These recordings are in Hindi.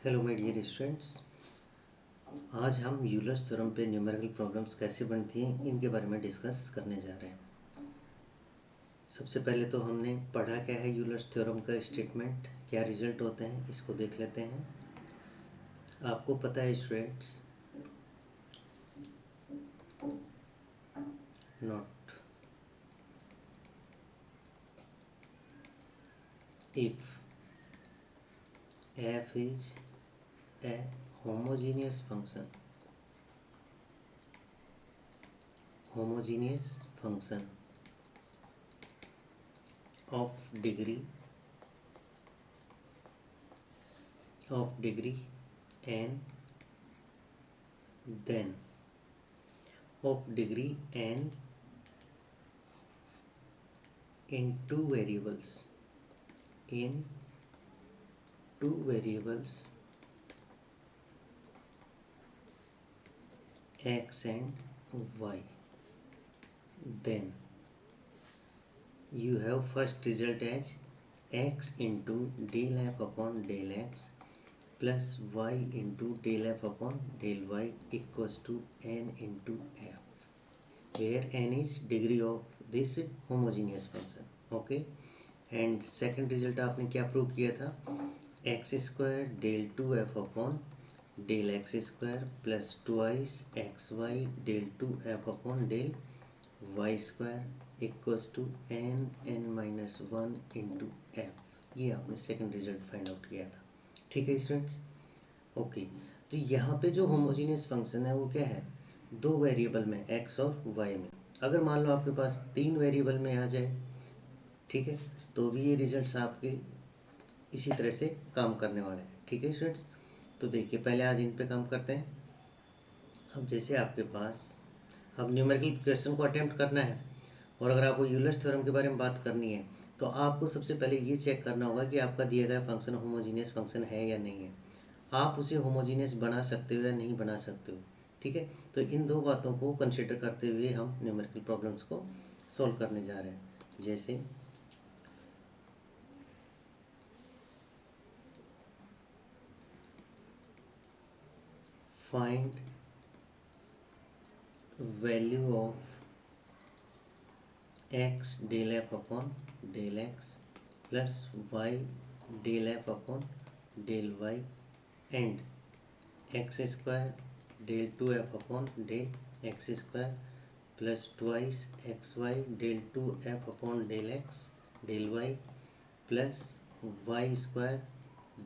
हेलो माय डियर स्टूडेंट्स, आज हम यूलर्स थ्योरम पे न्यूमेरिकल प्रॉब्लम्स कैसे बनती हैं इनके बारे में डिस्कस करने जा रहे हैं। सबसे पहले तो हमने पढ़ा क्या है यूलर्स थ्योरम का स्टेटमेंट, क्या रिजल्ट होते हैं, इसको देख लेते हैं। आपको पता है students, not if f is a homogeneous function of degree n, then of degree n in two variables x and y, then you have first result as x into del f upon del x plus y into del f upon del y equals to n into f, where n is degree of this homogeneous function. Okay, and second result आपने क्या प्रूव किया था, x square del two F upon del x square plus twice x Y del two F upon del Y square equals to n minus one into f. ये आपने सेकंड रिजल्ट फाइंड आउट किया था। ठीक है स्टूडेंट्स, ओके। तो यहाँ पे जो होमोजीनियस फंक्शन है वो क्या है, दो वेरिएबल में एक्स और वाई में। अगर मान लो आपके पास तीन वेरिएबल में आ जाए, ठीक है, तो भी ये रिजल्ट्स आपके इसी तरह से काम करने वाले हैं। ठीक है स्टूडेंट्स, तो देखिए पहले आज इन पे काम करते हैं। अब जैसे आपके पास अब न्यूमेरिकल क्वेश्चन को अटेम्प्ट करना है और अगर आपको यूलर्स थ्योरम के बारे में बात करनी है तो आपको सबसे पहले ये चेक करना होगा कि आपका दिया गया फंक्शन होमोजीनियस फंक्शन है या नहीं है। आप उसे होमोजीनियस बना सकते हो या नहीं बना सकते हो। ठीक है, तो इन दो बातों को कंसिडर करते हुए हम न्यूमेरिकल प्रॉब्लम्स को सॉल्व करने जा रहे हैं। जैसे find value of x del F upon del x plus Y del F upon del y and x square del two F upon del x square plus twice x Y del two F upon del x del Y plus Y square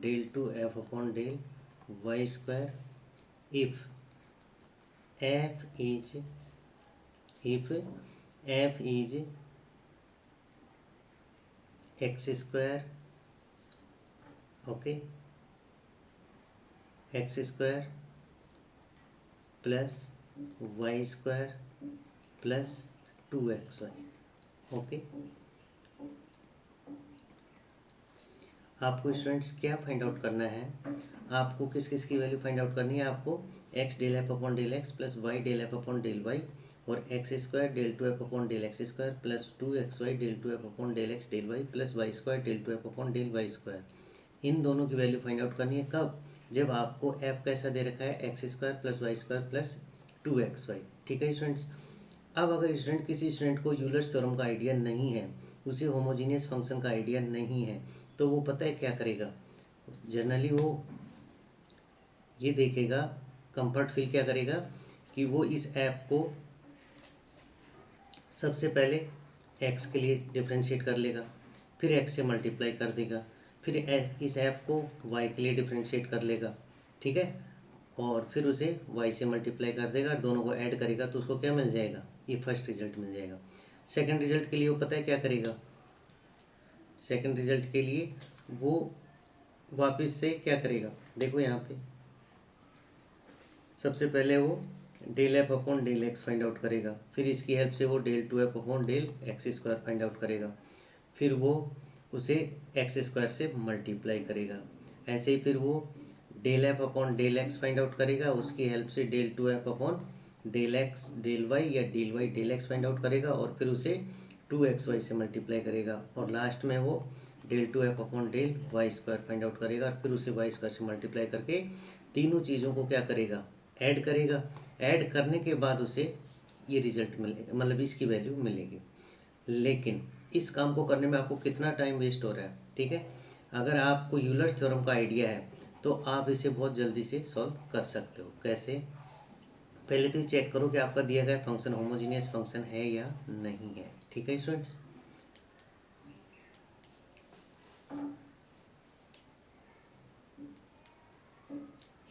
del two F upon del Y square if f is x square, okay, x square plus y square plus 2xy, okay. आपको स्टूडेंट्स क्या फाइंड आउट करना है, आपको किस किस की वैल्यू फाइंड आउट करनी है। आपको x del F upon del x plus Y del F upon del Y और X square del two F upon del x square plus two x Y del two F upon del x del Y plus Y square del two F upon del Y square, इन दोनों की वैल्यू फाइंड आउट करनी है। कब, जब आपको f कैसा दे रखा है, x square plus Y square plus two x y. ठीक है स्टूडेंट्स, अब अगर स्टूडेंट किसी स्टूडेंट को यूलर्स थ्योरम का आइडिया नहीं है, उसे होमोजीनियस फंक्शन का आइडिया नहीं है, तो वो पता है क्या करेगा, जनरली वो ये देखेगा, कंफर्ट फील क्या करेगा कि वो इस ऐप को सबसे पहले x के लिए डिफ्रेंशिएट कर लेगा, फिर x से मल्टीप्लाई कर देगा, फिर इस ऐप को y के लिए डिफ्रेंशिएट कर लेगा, ठीक है, और फिर उसे y से मल्टीप्लाई कर देगा, दोनों को ऐड करेगा तो उसको क्या मिल जाएगा, ये फर्स्ट रिजल्ट मिल जाएगा। सेकंड रिजल्ट के लिए वो पता है क्या करेगा, सेकंड रिजल्ट के लिए वो वापस से क्या करेगा, देखो यहाँ पे सबसे पहले वो del F upon del x find out करेगा, फिर इसकी हेल्प से वो del two F upon del x square find out करेगा, फिर वो उसे एक्स स्क्वायर से मल्टीप्लाई करेगा, ऐसे ही फिर वो del F upon del x find out करेगा, उसकी हेल्प से del two F upon del x del Y या del Y del x find out करेगा और फिर उसे टू एक्स वाई से मल्टीप्लाई करेगा और लास्ट में वो del two F upon del Y square find out करेगा और फिर उसे वाई स्क्वायर से मल्टीप्लाई करके तीनों चीज़ों को क्या करेगा, ऐड करेगा। ऐड करने के बाद उसे ये रिजल्ट मिलेगा, मतलब इसकी वैल्यू मिलेगी। लेकिन इस काम को करने में आपको कितना टाइम वेस्ट हो रहा है, ठीक है। अगर आपको यूलर्स थ्योरम का आइडिया है तो आप इसे बहुत जल्दी से सॉल्व कर सकते हो। कैसे, पहले तो ये चेक करो कि आपका दिया गया फंक्शन होमोजीनियस फंक्शन है या नहीं है, ठीक है students.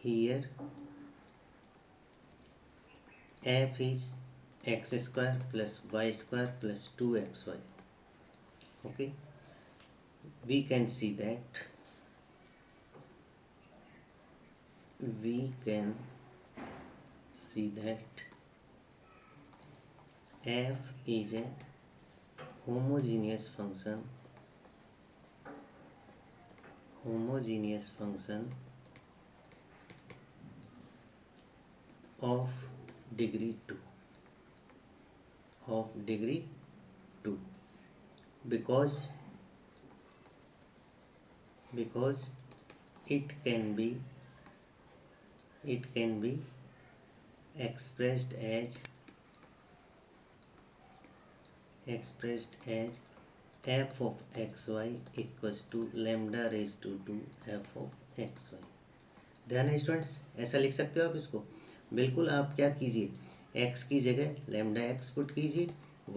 Here f is x square plus y square plus 2xy. Okay, we can see that f is a homogeneous function of degree 2 because it can be expressed as f of xy equals to lambda raised to 2 f of xy। ध्यान है स्टूडेंट्स, ऐसा लिख सकते हो आप इसको। बिल्कुल, आप क्या कीजिए, x की जगह लैम्डा x पुट कीजिए,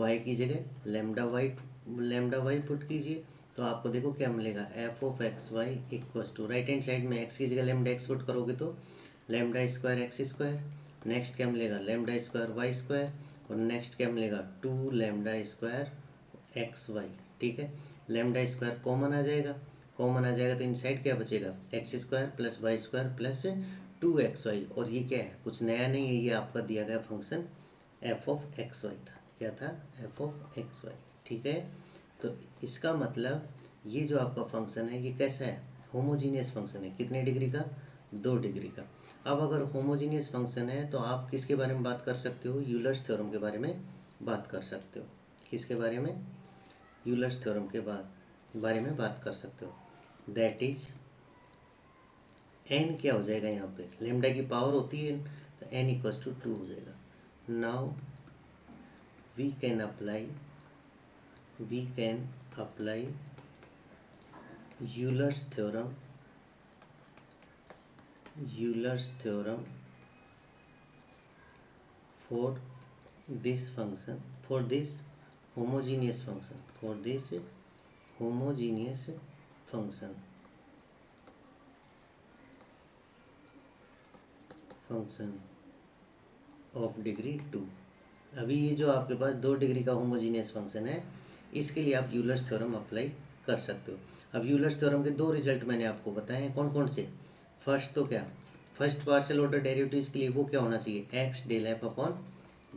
y की जगह लैम्डा y पुट कीजिए, तो आपको देखो क्या मिलेगा, f of x y equals to, right hand side में x की जगह लैम्डा x पुट करोगे तो lambda square x square, next क्या मिलेगा लैम्डा स्क्वायर वाई स्क्वायर, और नेक्स्ट क्या मिलेगा 2 लैम्डा स्क्वायर एक्स वाई, ठीक है। लैम्डा स्क्वायर कॉमन आ जाएगा तो इनसाइड क्या बचेगा, x square plus Y square plus 2xy, और ये क्या है, कुछ नया नहीं है, ये आपका दिया गया function f of x y था। क्या था, f ऑफ एक्स वाई, ठीक है। तो इसका मतलब ये जो आपका फंक्शन है ये कैसा है, होमोजीनियस फंक्शन है। कितने डिग्री का, 2 डिग्री का। अब अगर होमोजीनियस फंक्शन है तो आप किसके बारे में बात कर सकते हो, यूलर्स थ्योरम के बारे में बात कर सकते हो। किसके बारे में, यूलर्स थ्योरम के बारे में बात कर सकते हो। दैट इज n क्या हो जाएगा, यहाँ पे लेमडा की पावर होती है तो n इक्वल्स टू 2 हो जाएगा। Now we can apply Euler's theorem for this homogeneous function of degree 2। अभी ये जो आपके पास 2 डिग्री का होमोजीनियस फंक्शन है, इसके लिए आप यूलर्स थ्योरम अप्लाई कर सकते हो। अब यूलर्स थ्योरम के 2 रिजल्ट मैंने आपको बताए हैं, कौन कौन से। फर्स्ट पार्शियल ऑर्डर डेरिवेटिव्स के लिए वो क्या होना चाहिए, x del F upon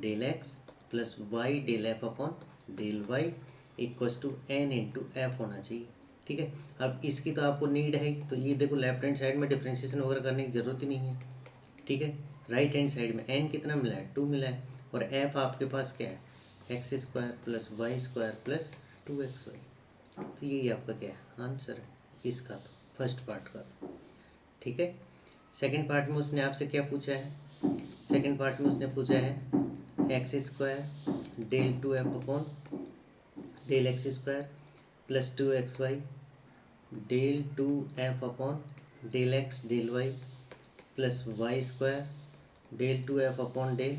del x plus Y del F upon del y equals to N into f होना चाहिए, ठीक है। अब इसकी तो आपको नीड है, तो ये देखो लेफ्ट हैंड साइड में डिफ्रेंशिएशन वगैरह करने की ज़रूरत ही नहीं है, ठीक है। राइट हैंड साइड में एन कितना मिला है, 2 मिला है, और एफ आपके पास क्या है, x square plus Y square plus 2xy। तो यही आपका क्या है, आंसर है इसका, तो फर्स्ट पार्ट का तो, ठीक है। सेकंड पार्ट में उसने आपसे क्या पूछा है, सेकंड पार्ट में उसने पूछा है x square del 2f upon del x square plus 2xy del 2f upon del x del Y plus Y square del 2f upon del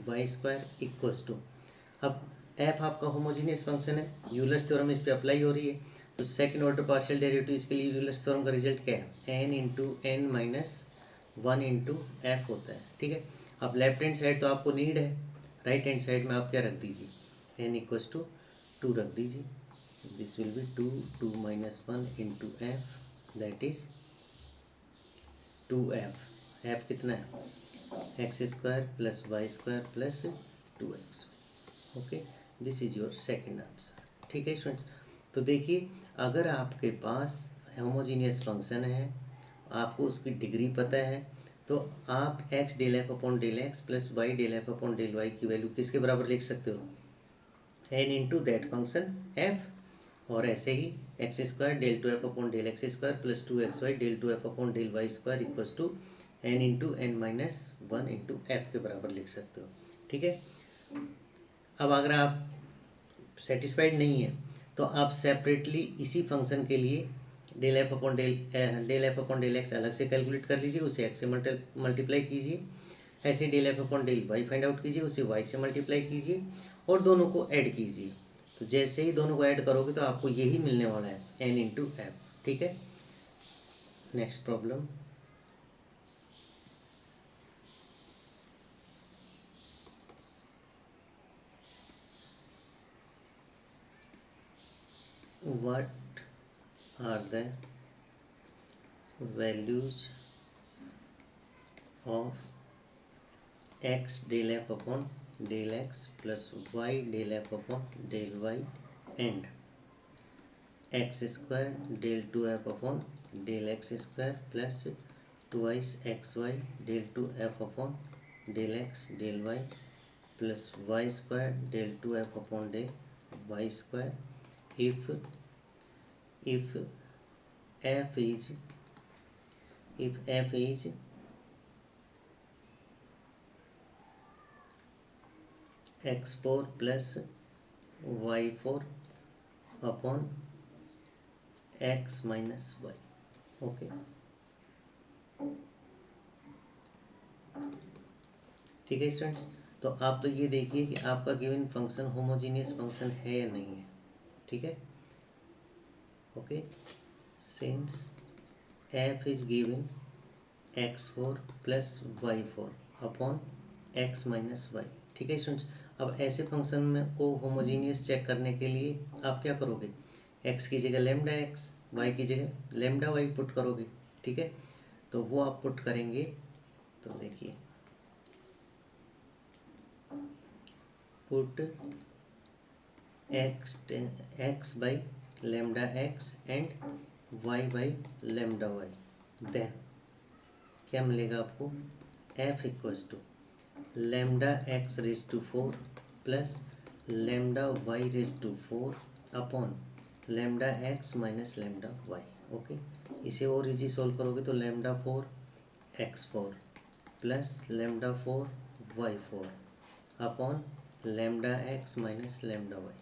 Y square equals to. अब f आपका होमोजीनियस फंक्शन है, यूलर्स थ्योरम इस पे अप्लाई हो रही है, तो सेकंड ऑर्डर पार्शियल डेरिवेटिव्स के लिए यूलर्स थ्योरम का रिजल्ट क्या है, n into N minus 1 into f होता है, ठीक है। अब लेफ्ट हैंड साइड तो आपको नीड है, राइट हैंड साइड में आप क्या रख दीजिए, n इक्वल्स टू 2 रख दीजिए। This will be 2 minus 1 into f, that is 2f। F कितना है, x square plus Y square plus 2x। Okay, this is your second answer, ठीक है स्टूडेंट्स। तो देखिए, अगर आपके पास होमोजीनियस फंक्शन है, आपको उसकी डिग्री पता है, तो आप X del F upon del x plus Y del F upon del Y की वैल्यू किसके बराबर लिख सकते हो, N into that function F. और ऐसे ही X square del two F upon del x square plus 2xy del two F upon del Y square equals to N into N minus one into F के बराबर लिख सकते हो। ठीक है। अब अगर आप सेटिस्फाइड नहीं है तो आप सेपरेटली इसी फंक्शन के लिए del F upon del x अलग से कैलकुलेट कर लीजिए, उसे एक्स से मल्टीप्लाई कीजिए। ऐसे del F upon del y find out कीजिए, उसे वाई से मल्टीप्लाई कीजिए और दोनों को ऐड कीजिए। तो जैसे ही दोनों को ऐड करोगे तो आपको यही मिलने वाला है एन इंटू एफ। ठीक है। Next problem. What are the values of x del F upon del x plus Y del F upon del y and x square del two F upon del x square plus twice x Y del two F upon del x del Y plus Y square del two F upon del Y square if f is x four plus y four upon x minus y. Okay. ठीक है स्टूडेंट्स, तो आप तो ये देखिए कि आपका गिवन फंक्शन होमोजीनियस फंक्शन है या नहीं है। ठीक है। Okay. Since f is given x four plus y four upon x minus y. ठीक है स्टूडेंट्स, अब ऐसे फंक्शन में को होमोजीनियस चेक करने के लिए आप क्या करोगे, एक्स की जगह लेमडा एक्स, वाई की जगह लेमडा वाई पुट करोगे। ठीक है। तो वो आप पुट करेंगे तो देखिए, put x by lambda x and y by lambda y, then क्या मिलेगा आपको, f equals to lambda x raise to four plus lambda y raise to four upon lambda x minus lambda y. Okay. इसे और इजी सॉल्व करोगे तो lambda four x four plus lambda four y four upon lambda x minus lambda y.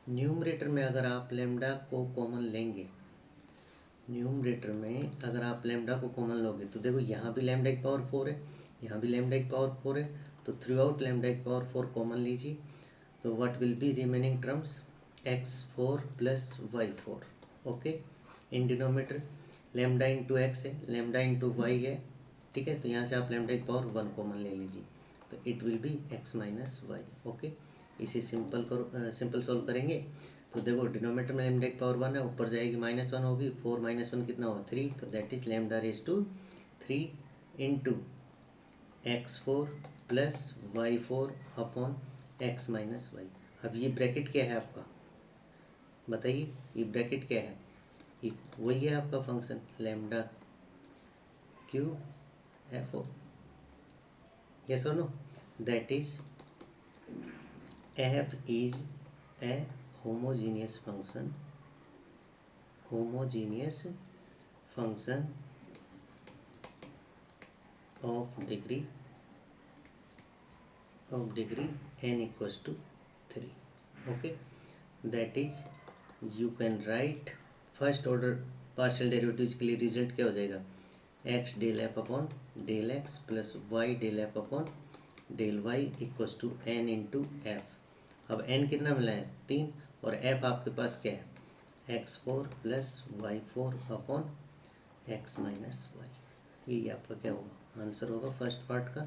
Numerator में अगर आप लेमडा को कॉमन लेंगे, न्यूमरेटर में अगर आप लेमडा को कॉमन लोगे तो देखो यहाँ भी लेमडा की पावर फोर है, यहाँ भी लेमडा की पावर फोर है, तो थ्रू आउट लेमडा की पावर फोर कॉमन लीजिए। तो what will be remaining terms, x four plus y four. Okay. In denominator lambda into x है, लेमडा इंटू वाई है। ठीक है। तो यहाँ से आप लेमडा की पावर वन कॉमन ले लीजिए, तो it will be x minus y. Okay. इसे सिंपल करो, सिंपल सॉल्व करेंगे तो देखो डिनोमीटर में लेमडा की पावर वन है, ऊपर जाएगी माइनस वन होगी, फोर माइनस वन कितना होगा थ्री, तो that is lambda raise to three into x four plus y four upon x minus y. अब ये ब्रैकेट क्या है आपका, बताइए ये ब्रैकेट क्या है, ये वही है आपका function lambda Q F O. Yes और no, that is f is a homogeneous function of degree n equals to 3। okay, that is you can write first order partial derivatives के लिए रिजल्ट क्या हो जाएगा, x del F upon del x plus Y del F upon del y equals to N into f. अब एन कितना मिला है तीन, और एफ आपके पास क्या है x four plus y four upon x minus y. यही आपका क्या होगा आंसर होगा फर्स्ट पार्ट का,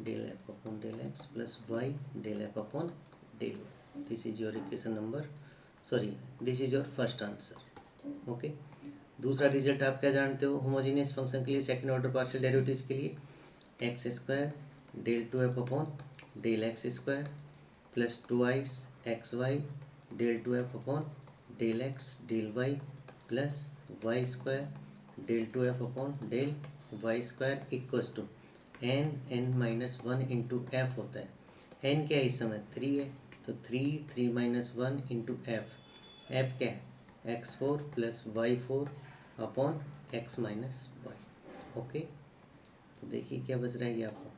del F upon del x plus Y del F upon del y. This is your equation number, sorry this is your first answer. Okay. दूसरा रिजल्ट आप क्या जानते हो होमोजेनियस फंक्शन के लिए सेकंड ऑर्डर पार्शियल डेरिवेटिव्स के लिए, x square del two F upon del x square plus twice x Y del two F upon del x del Y plus Y square del two F upon del Y square equals to n minus one into f होता है। एन क्या है इस समय थ्री है, तो three minus one into f, f क्या है x4 plus y4 upon x minus y. Okay, तो देखिए क्या बच रहा है ये आपको,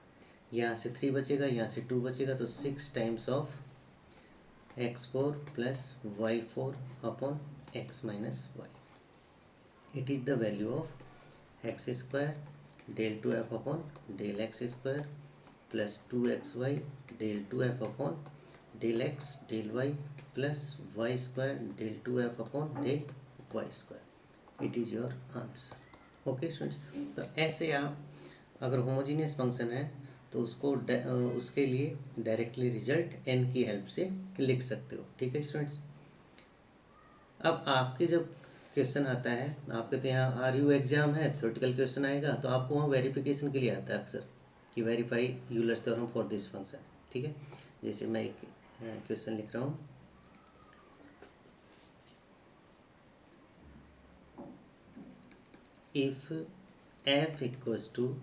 यहाँ से 3 बचेगा, यहाँ से 2 बचेगा, तो 6 times of x4 plus y4 upon x minus y. It is the value of x square del two F upon del x square plus 2xy del two F upon del x del Y plus Y square del two F upon del Y square. It is your answer. Okay students, तो ऐसे आप अगर होमोजीनियस फंक्शन है तो उसको उसके लिए डायरेक्टली रिजल्ट n की हेल्प से लिख सकते हो। ठीक है स्टूडेंट्स, अब आपके जब क्वेश्चन आता है आपके, तो यहाँ RU एग्जाम है, थ्योरेटिकल क्वेश्चन आएगा, तो आपको वहाँ वेरिफिकेशन के लिए आता है अक्सर कि verify Euler's theorem for this function. ठीक है, जैसे मैं एक क्वेश्चन लिख रहा हूँ, if f equals to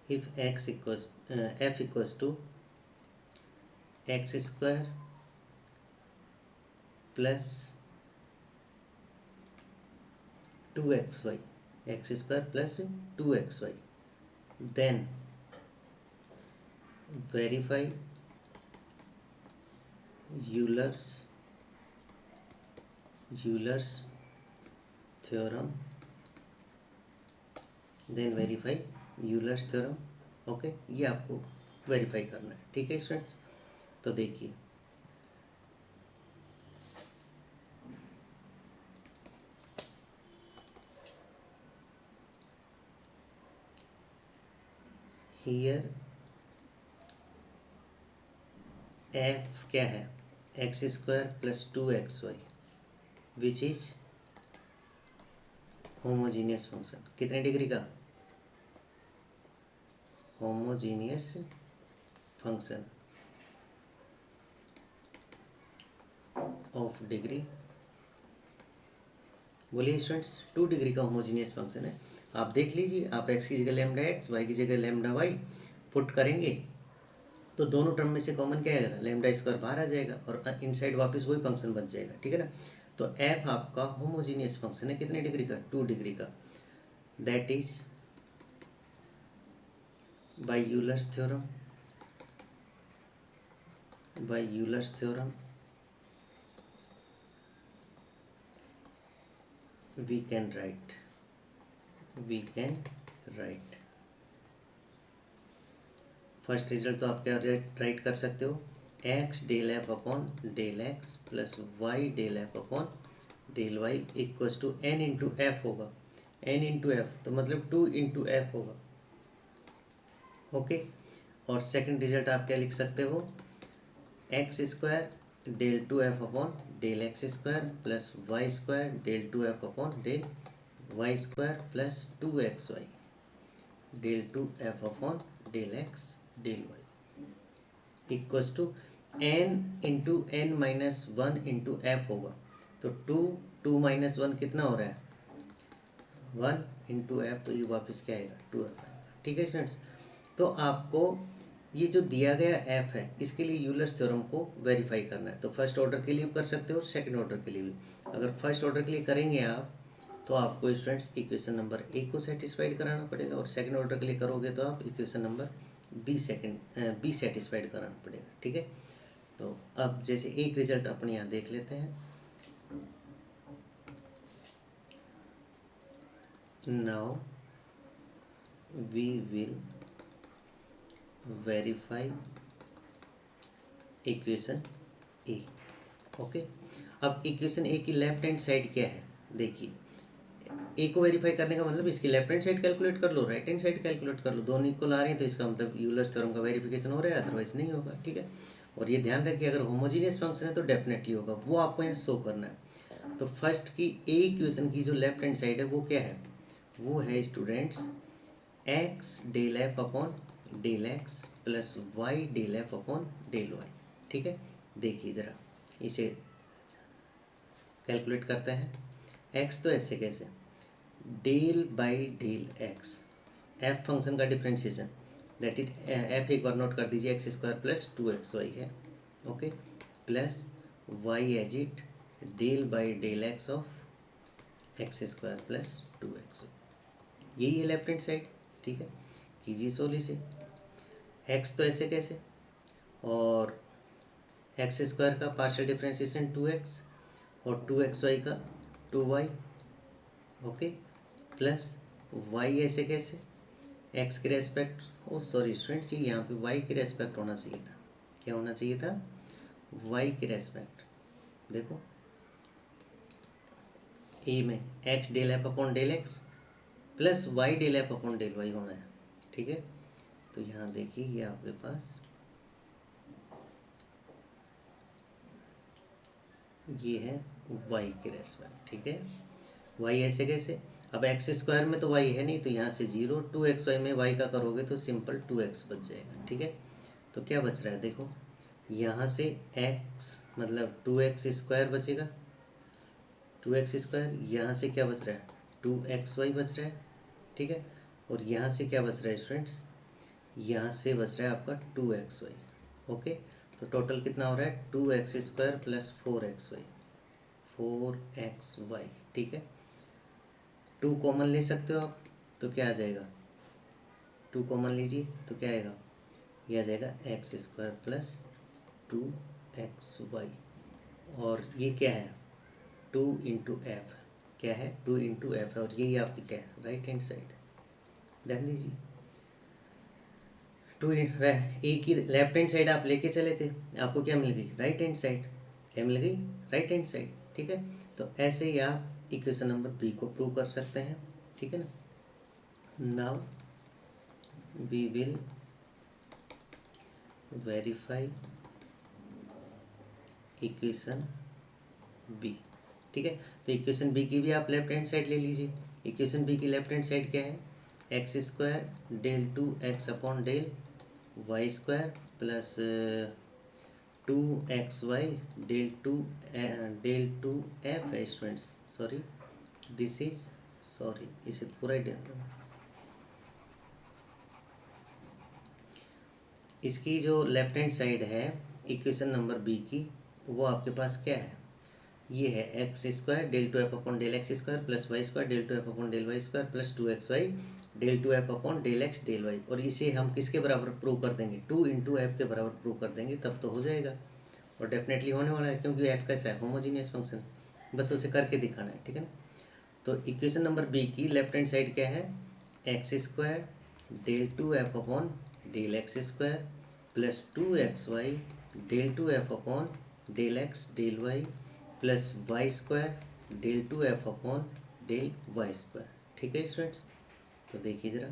if f equals to x square plus 2xy, x square plus 2xy, then verify Euler's theorem, then verify Euler's theorem। Okay, ये आपको वेरीफाई करना है। ठीक है स्टूडेंट्स, तो देखिए हियर f क्या है x square plus 2xy which is homogeneous function. कितने डिग्री का होमोजीनियस फंक्शन ऑफ डिग्री, बोलिए स्टूडेंट्स 2 डिग्री का होमोजीनियस फंक्शन है। आप देख लीजिए, आप x की जगह लैम्डा x, y की जगह लैम्डा y पुट करेंगे तो दोनों टर्म में से कॉमन क्या आएगा, लैम्डा स्क्वायर बाहर आ जाएगा और इनसाइड वापस वही फंक्शन बच जाएगा। ठीक है ना, तो f आपका होमोजीनियस फंक्शन है कितने डिग्री का, 2 डिग्री का। That is by Euler's theorem, by Euler's theorem we can write first result तो आप क्या राइट कर सकते हो, x del F upon del x plus Y del F upon del y equals to n into f होगा, n इंटू एफ तो मतलब 2 इंटू एफ होगा। ओके, और सेकंड रिजल्ट आप क्या लिख सकते हो, x square del two F upon del x square plus Y square del two F upon del Y square plus 2xy del two F upon del x del y equals to n into N minus 1 into f होगा। तो 2 माइनस 1 कितना हो रहा है 1 इंटू एफ, तो ये वापस क्या आएगा 2f आएगा। ठीक है स्टूडेंट्स, तो आपको ये जो दिया गया f है इसके लिए यूलर्स थ्योरम को वेरीफाई करना है। तो फर्स्ट ऑर्डर के लिए भी कर सकते हो और सेकंड ऑर्डर के लिए भी। अगर फर्स्ट ऑर्डर के लिए करेंगे आप तो आपको स्टूडेंट्स इक्वेशन नंबर ए को सेटिस्फाइड कराना पड़ेगा, और सेकंड ऑर्डर के लिए करोगे तो आप इक्वेशन नंबर बी सेटिस्फाइड कराना पड़ेगा। ठीक है, तो अब जैसे एक रिजल्ट अपने यहाँ देख लेते हैं। Now we will verify equation A. Okay, अब इक्वेशन ए की लेफ्ट हैंड साइड क्या है, देखिए ए को वेरीफाई करने का मतलब इसकी लेफ्ट हैंड साइड कैलकुलेट कर लो, राइट हैंड साइड कैलकुलेट कर लो, दोनों इक्वल आ रहे हैं तो इसका मतलब यूलर्स थ्योरम का वेरिफिकेशन हो रहा है, अदरवाइज नहीं होगा। ठीक है, और ये ध्यान रखिए अगर होमोजीनियस फंक्शन है तो डेफिनेटली होगा, वो आपको यहाँ शो करना है। तो फर्स्ट की ए इक्वेशन की जो लेफ्ट हैंड साइड है वो क्या है, वो है students x del F upon del x plus Y del F upon del y. ठीक है, देखिए ज़रा इसे कैलकुलेट करते हैं। एक्स तो ऐसे कैसे, del by del x, f function का डिफ्रेंशिएशन, दैट इज एफ एक बार नोट कर दीजिए एक्स स्क्वायर प्लस 2xy है। Okay, plus y as it del by del x of x square plus 2x। यही है लेफ्ट हैंड साइड। ठीक है, कीजिए सोल्व इसे। एक्स तो ऐसे कैसे, और एक्स स्क्वायर का पार्शियल डिफ्रेंशिएशन 2x और 2xy का 2y, ओके, प्लस y ऐसे कैसे, x के रेस्पेक्ट, ओ सॉरी स्टूडेंट्स, ये यहाँ पे y के रेस्पेक्ट होना चाहिए था। क्या होना चाहिए था, y के रेस्पेक्ट। देखो ए में x del F upon del x plus Y del F upon del y होना है। ठीक है, तो यहाँ देखिए ये आपके पास ये है y के रेस्पेक्ट। ठीक है, y ऐसे कैसे, अब एक्स स्क्वायर में तो y है नहीं, तो यहाँ से 0, 2xy में y का करोगे तो सिंपल 2x बच जाएगा। ठीक है, तो क्या बच रहा है, देखो यहाँ से x मतलब 2x स्क्वायर बचेगा, 2x स्क्वायर, यहाँ से क्या बच रहा है 2xy बच रहा है। ठीक है, और यहाँ से क्या बच रहा है स्टूडेंट्स, यहाँ से बच रहा है आपका 2xy। ओके, तो टोटल कितना हो रहा है 2x square plus 4xy, 4xy। ठीक है, 2 कॉमन ले सकते हो आप, तो क्या आ जाएगा, 2 कॉमन लीजिए तो क्या आएगा, ये आ जाएगा एक्स स्क्वायर प्लस 2xy, और ये क्या है 2 इंटू एफ, क्या है 2 इंटू एफ है, और यही आपकी क्या है राइट हैंड साइड। ध्यान दीजिए, टू एक ही लेफ्ट हैंड साइड आप लेके चले थे, आपको क्या मिल गई राइट हैंड साइड, क्या मिल गई राइट हैंड साइड। ठीक है, तो ऐसे ही आप इक्वेशन नंबर बी को प्रूव कर सकते हैं। ठीक है ना, now we will verify equation B. ठीक है, तो इक्वेशन बी की भी आप लेफ्ट हैंड साइड ले लीजिए। इक्वेशन बी की लेफ्ट हैंड साइड क्या है, x square del 2x upon del Y square plus 2xy del two F है students, sorry this is, sorry इसे पूरा ही इसकी जो लेफ्ट हैंड साइड है इक्वेशन नंबर बी की, वो आपके पास क्या है, ये है x square del two F upon del x square plus Y square del two F upon del Y square plus 2xy del two F upon del x del Y, और इसे हम किसके बराबर प्रूव कर देंगे, 2 इंटू एफ के बराबर प्रूव कर देंगे, तब तो हो जाएगा, और डेफिनेटली होने वाला है क्योंकि एफ कैसा है होमोजीनियस फंक्शन, बस उसे करके दिखाना है। ठीक है ना, तो इक्वेशन नंबर बी की लेफ्ट हैंड साइड क्या है, x square del two F upon del x square plus 2xy del two F upon del x del Y plus Y square del two F upon del Y square. ठीक है स्टूडेंट्स, तो देखिए ज़रा,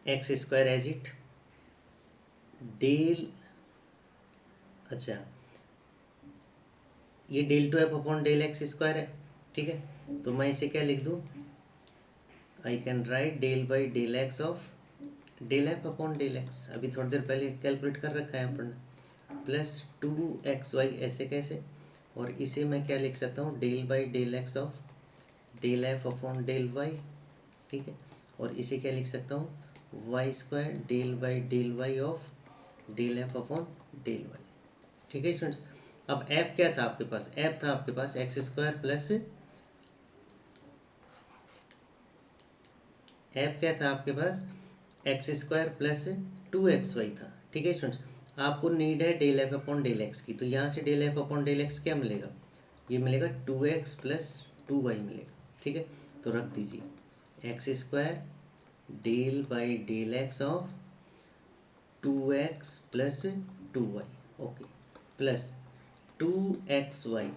x square as it del, अच्छा ये del two F upon del x square है। ठीक है, तो मैं इसे क्या लिख दूँ, I can write del by del x of del F upon del x, अभी थोड़ी देर पहले कैलकुलेट कर रखा है अपन ने, प्लस 2xy ऐसे कैसे, और इसे मैं क्या लिख सकता हूँ del by del x of del F upon del y. ठीक है, और इसे क्या लिख सकता हूँ y square del by del y of del F upon del y. ठीक है स्टूडेंट्स, अब एफ क्या था आपके पास, एफ था आपके पास एक्स स्क्वायर प्लस, एफ क्या था आपके पास एक्स स्क्वायर प्लस 2xy था। ठीक है स्टूडेंट्स, आपको नीड है del F upon del x की, तो यहाँ से del F upon del x क्या मिलेगा, ये मिलेगा 2x प्लस 2y मिलेगा। ठीक है, तो रख दीजिए x square del by del x of 2x plus 2y, okay, plus 2xy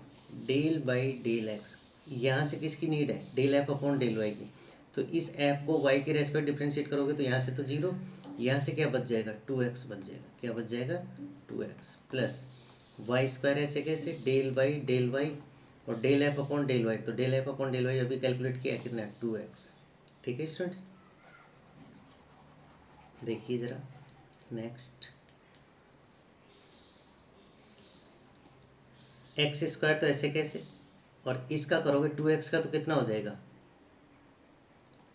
del by del x, यहाँ से किसकी नीड है del F upon del Y की, तो इस ऐप को y के रेस्पेक्ट डिफ्रेंशिएट करोगे तो यहाँ से तो 0, यहाँ से क्या बच जाएगा 2x बच जाएगा, क्या बच जाएगा 2x प्लस वाई स्क्वायर ऐसे कैसे डेल बाई डेल वाई और del F upon del Y, तो del F upon del Y अभी कैलकुलेट किया कितना है 2x। ठीक है स्टूडेंट्स, देखिए ज़रा नेक्स्ट, एक्स स्क्वायर तो ऐसे कैसे, और इसका करोगे 2x का तो कितना हो जाएगा,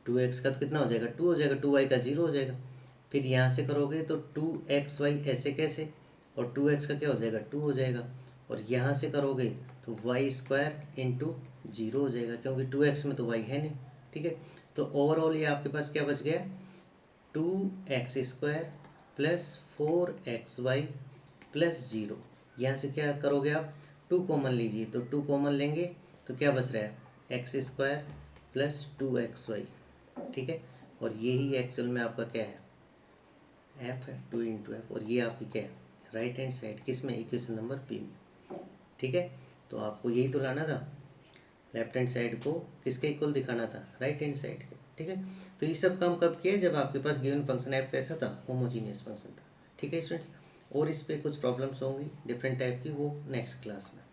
2x का तो कितना हो जाएगा 2 हो जाएगा, 2y का 0 हो जाएगा, फिर यहाँ से करोगे तो 2xy ऐसे कैसे, और 2x का क्या हो जाएगा 2 हो जाएगा, और यहाँ से करोगे तो वाई स्क्वायर इंटू 0 हो जाएगा, क्योंकि 2x में तो y है नहीं। ठीक है, तो ओवरऑल ये आपके पास क्या बच गया 2x² प्लस 4xy प्लस 0। यहाँ से क्या करोगे आप 2 कॉमन लीजिए, तो 2 कॉमन लेंगे तो क्या बच रहा है x² प्लस 2xy। ठीक है, और यही एक्चुअल में आपका क्या है f है 2 इंटू एफ, और ये आपकी क्या है राइट हैंड साइड किस में इक्वेशन नंबर p में। ठीक है, तो आपको यही तो लाना था, लेफ्ट हैंड साइड को किसके इक्वल दिखाना था राइट हैंड साइड के। ठीक है, तो ये सब काम कब किया जब आपके पास गिवन फंक्शन f कैसा था होमोजीनियस फंक्शन था। ठीक है स्टूडेंट्स, और इस पे कुछ प्रॉब्लम्स होंगी डिफरेंट टाइप की, वो नेक्स्ट क्लास में।